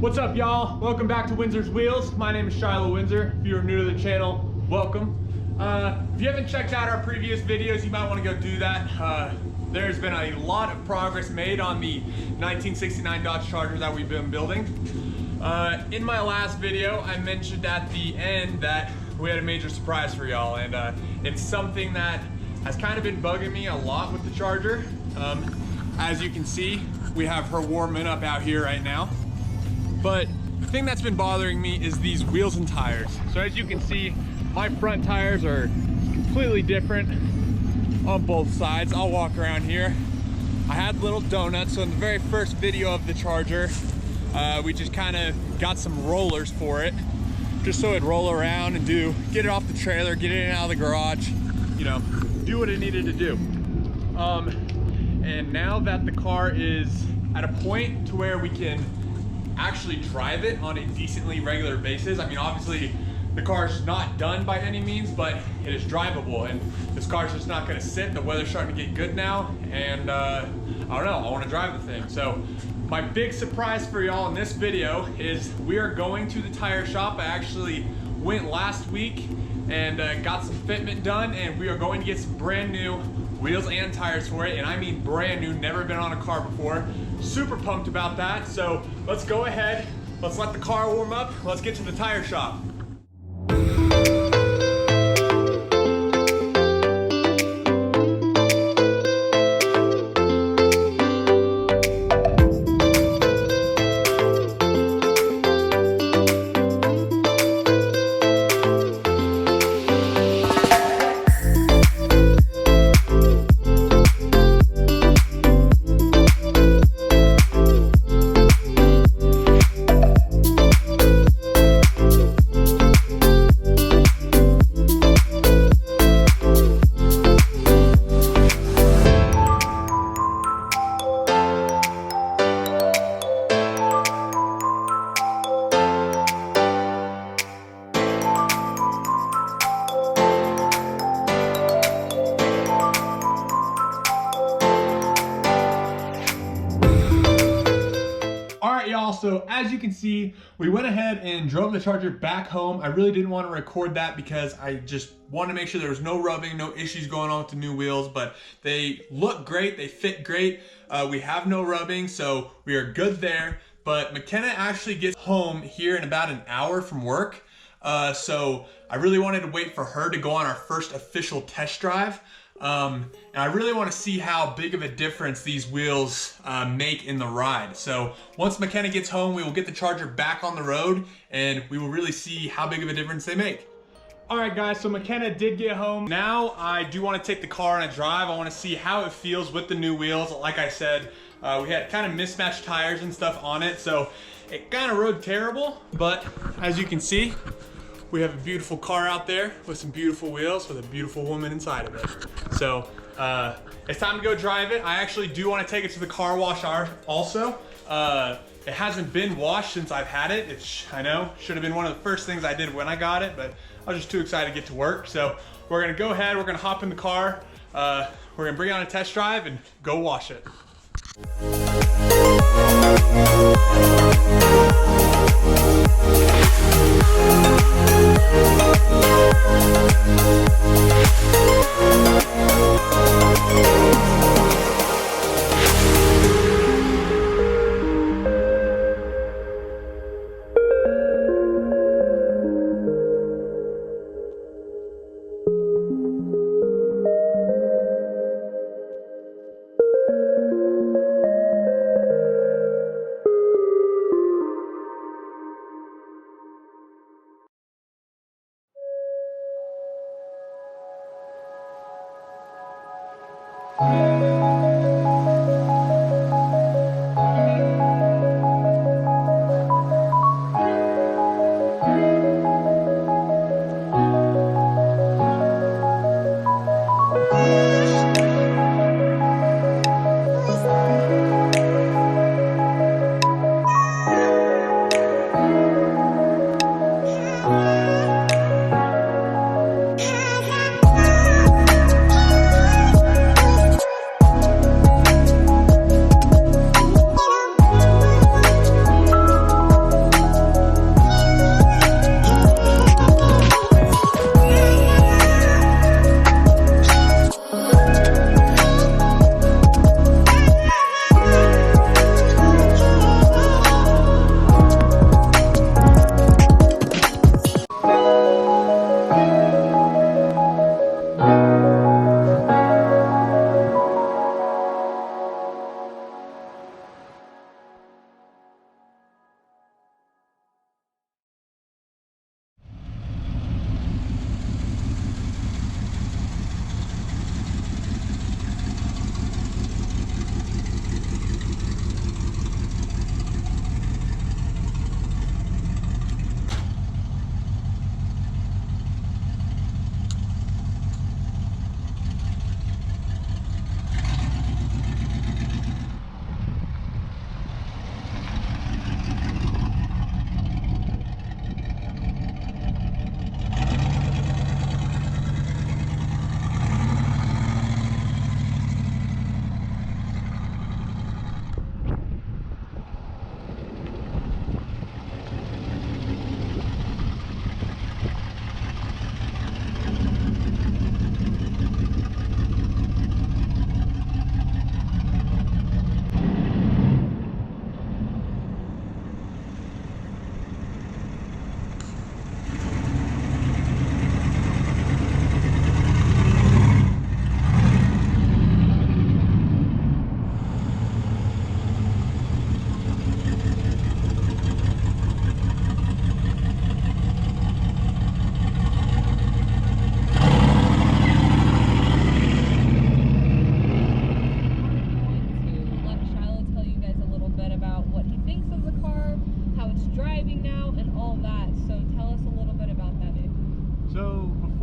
What's up, y'all? Welcome back to Windsor's Wheels. My name is Shiloh Windsor. If you're new to the channel, welcome. If you haven't checked out our previous videos, you might want to go do that. There's been a lot of progress made on the 1969 Dodge Charger that we've been building. In my last video, I mentioned at the end that we had a major surprise for y'all, and it's something that has kind of been bugging me a lot with the Charger. As you can see, we have her warming up out here right now. But the thing that's been bothering me is these wheels and tires. So as you can see, my front tires are completely different on both sides. I'll walk around here. I had little donuts, so in the very first video of the Charger, we just kind of got some rollers for it, just so it'd roll around and get it off the trailer, get it in and out of the garage, you know, do what it needed to do. And now that the car is at a point to where we can actually drive it on a decently regular basis. I mean, obviously the car's not done by any means, but it is drivable, and this car's just not gonna sit. The weather's starting to get good now, and I don't know, I wanna drive the thing. So my big surprise for y'all in this video is we are going to the tire shop. I actually went last week and got some fitment done, and we are going to get some brand new wheels and tires for it, and I mean brand new, never been on a car before. Super pumped about that. So let's go ahead, let's let the car warm up, let's get to the tire shop. So as you can see, we went ahead and drove the Charger back home. I really didn't want to record that because I just wanted to make sure there was no rubbing, no issues going on with the new wheels, but they look great, they fit great. We have no rubbing, so we are good there. But McKenna actually gets home here in about an hour from work. So I really wanted to wait for her to go on our first official test drive. And I really want to see how big of a difference these wheels make in the ride. So once McKenna gets home, we will get the Charger back on the road and we will really see how big of a difference they make. All right, guys, so McKenna did get home. Now I do want to take the car on a drive. I want to see how it feels with the new wheels. Like I said, we had kind of mismatched tires and stuff on it, so it kind of rode terrible. But as you can see, we have a beautiful car out there with some beautiful wheels with a beautiful woman inside of it. So it's time to go drive it. I actually do want to take it to the car wash also. It hasn't been washed since I've had it. I know, should have been one of the first things I did when I got it, but I was just too excited to get to work. So we're gonna go ahead, we're gonna hop in the car, we're gonna bring it on a test drive and go wash it.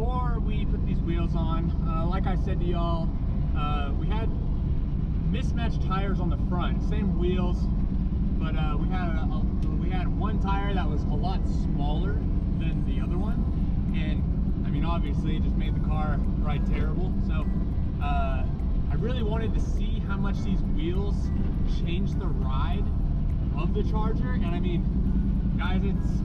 before we put these wheels on, like I said to y'all, we had mismatched tires on the front, same wheels, but we had one tire that was a lot smaller than the other one, and I mean obviously it just made the car ride terrible. So I really wanted to see how much these wheels change the ride of the Charger, and I mean, guys, it's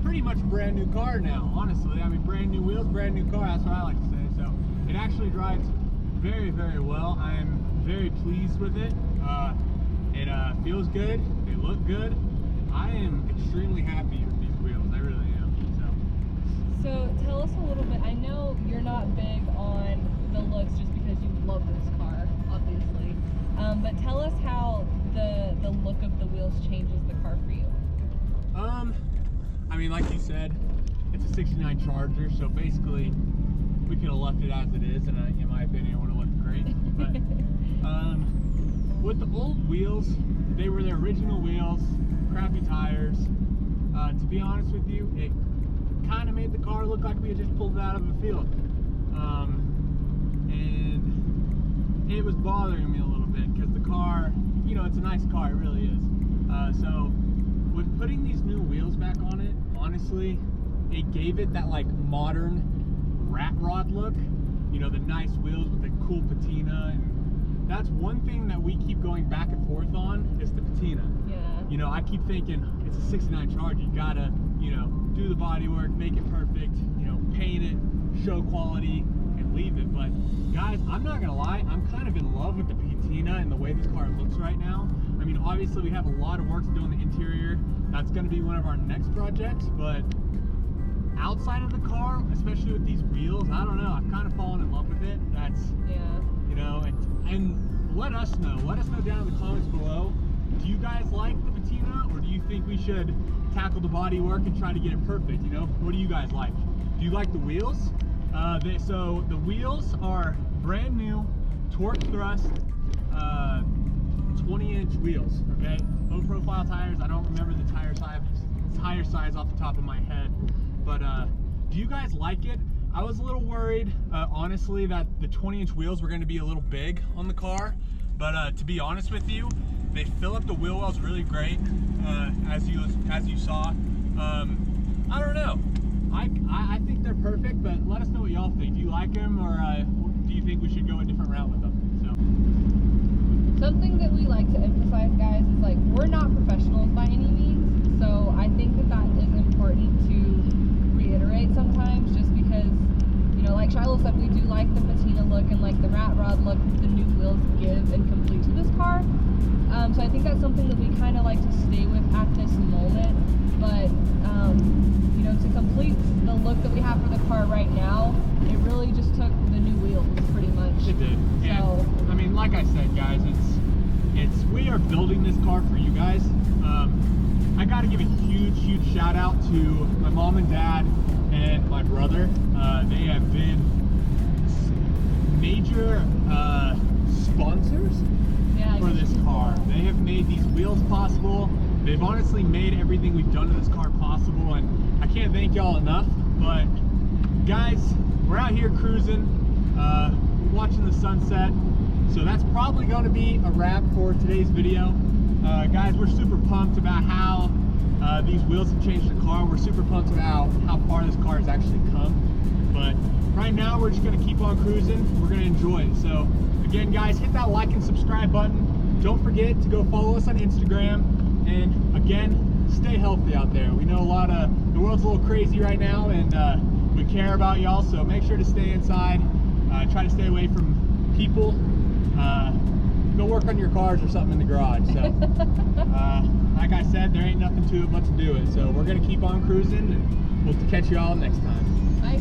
pretty much a brand new car now, honestly. I mean, brand new wheels, brand new car, that's what I like to say. So it actually drives very, very well. I am very pleased with it. It feels good, they look good. I am extremely happy with these wheels, I really am. So tell us a little bit, I know you're not big on the looks just because you love this car, obviously. But tell us how the look of the wheels changes the car for you. I mean, like you said, it's a 69 Charger, so basically we could have left it as it is, and in my opinion, it would have looked great. But with the old wheels, they were their original wheels, crappy tires. To be honest with you, it kind of made the car look like we had just pulled it out of a field. And it was bothering me a little bit because the car, you know, it's a nice car, it really is. So with putting these new wheels back on it, honestly, it gave it that like modern rat rod look. You know, the nice wheels with the cool patina, and that's one thing that we keep going back and forth on is the patina. Yeah. You know, I keep thinking it's a 69 Charger, you gotta, you know, do the body work, make it perfect, you know, paint it, show quality, and leave it. But guys, I'm not gonna lie, I'm kind of in love with the patina and the way this car looks right now. I mean, obviously we have a lot of work to do on the interior. That's gonna be one of our next projects, but outside of the car, especially with these wheels, I don't know, I've kind of fallen in love with it. That's, yeah, you know, and let us know down in the comments below, do you guys like the patina, or do you think we should tackle the body work and try to get it perfect? You know, what do you guys like? Do you like the wheels? So the wheels are brand new, torque thrust, 20-inch wheels, okay? Low profile tires. I don't remember the tire size off the top of my head, but do you guys like it? I was a little worried, honestly, that the 20-inch wheels were going to be a little big on the car, but to be honest with you, they fill up the wheel wells really great, as you saw. I don't know. I think they're perfect, but let us know what y'all think. Do you like them, or do you think we should go a different route with them? Something that we like to emphasize, guys, is like, we're not professionals by any means, so I think that is important to reiterate sometimes, just because, you know, like Shiloh said, we do like the patina look and like the rat rod look the new wheels give and complete to this car. So I think that's something that we kind of like to stay with at this moment, but you know, to complete the look that we have for the car right now, it really just took the new wheels pretty much. It did. So, I mean, like I said, guys, we are building this car for you guys. I got to give a huge shout out to my mom and dad and my brother. They have been major sponsors for this car. They have made these wheels possible. They've honestly made everything we've done to this car possible, and I can't thank y'all enough. But guys, we're out here cruising, watching the sunset. So that's probably going to be a wrap for today's video. Guys, we're super pumped about how these wheels have changed the car. We're super pumped about how far this car has actually come. But right now, we're just going to keep on cruising. We're going to enjoy it. So again, guys, hit that like and subscribe button. Don't forget to go follow us on Instagram. And again, stay healthy out there. We know the world's a little crazy right now, and we care about y'all. So make sure to stay inside. Try to stay away from people. Go work on your cars or something in the garage. So, like I said, there ain't nothing to it but to do it. So we're gonna keep on cruising, and we'll catch you all next time. Bye.